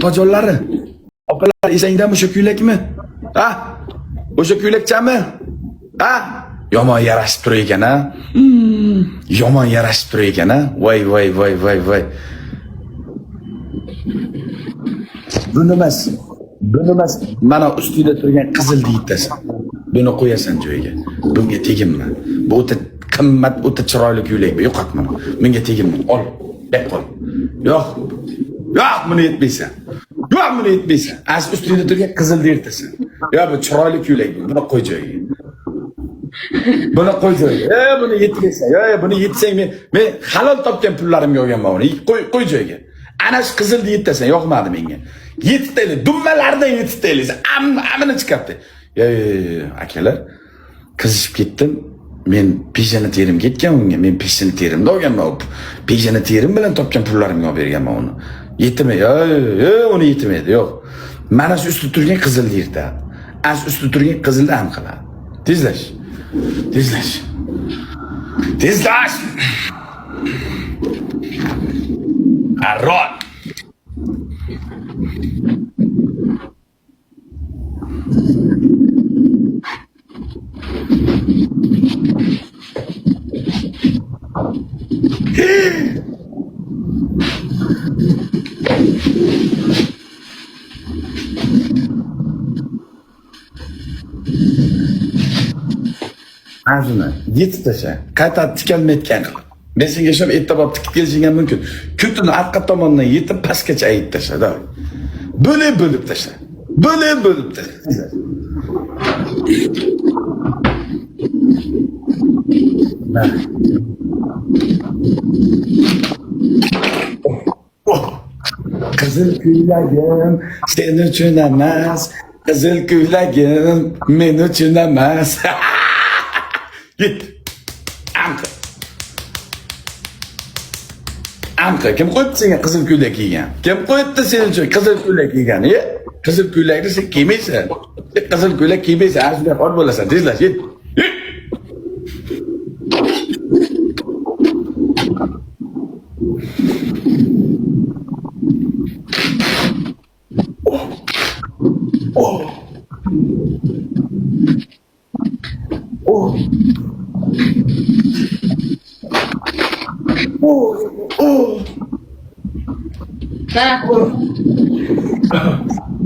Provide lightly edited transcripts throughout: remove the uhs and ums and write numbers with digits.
Tojonlari. Opalar esangdami o'sha ko'ylakmi? Ha? O'sha ko'ylakchami? Ha? Yomon yarashib turar ekan, ha? Yomon yarashib turar ekan, ha? Voy. Buni emas. Mana ustida turgan qizil deyitasan. Buni qo'yasan joyiga. Bunga teginma. Bu o'ta qimmat, o'ta chiroyli ko'ylak. Yo'qot buni. Menga teginma. Ol, deb qo'y. Yo'q, buni yetmaysan. Az ustida turgan qizil deyitasan. Yo, bu chiroyli ko'ylak. Buni qo'y joyiga. Buni yetmaysan. Yo, buni yetsang men halol topgan pullarimga olganman uni. Qo'y joyiga. Ana shu qizil deyitasan, yo'qmadi menga. Yetitayli, dummalardan yetitayli. Amini chiqapti. Yo, akalar, qizishib ketdim. Men peshana terim ketgan unga. Men peshana terimda olganman. Peshana terim bilan topgan pullarimga olib berganman uni. Yetmaydi. Yo, uni yetmaydi. Yo'q. Mana shu ustida turgan qizil deyirdi. Az ustida turgan qizilni ham qiladi. Tezlash. Arrot. Azmi, yetib tasha. Qayta tikalmayotgan qilib. Men senga shab ertalab tikib kelishing mumkin. Kutini orqa tomondan yetib pastgacha aytib tasha. Bo'lib tasha. Qizil ko'ylagim sen uchun emas. Qizil ko'ylagim men uchun emas. Git. Anqa, kim qo'yibdi senga qizil ko'ylak kiygan? Kim qo'yibdi sen uchun qizil ko'ylak kiygan? Qizil ko'ylakni sen kiymaysan. Qizil ko'ylak kiymaysan, azmi xor bo'lasan. Tezlash, yet.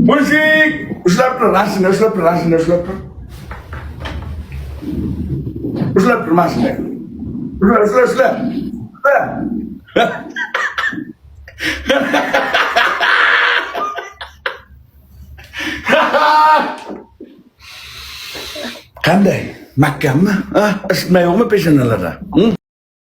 Musik! Ushlab tur, mashina, ushlab tur. Ushlab tur, mashina. Ushlab. Qanday? Mahkammi? Isitma yo'qmi peshanalarda?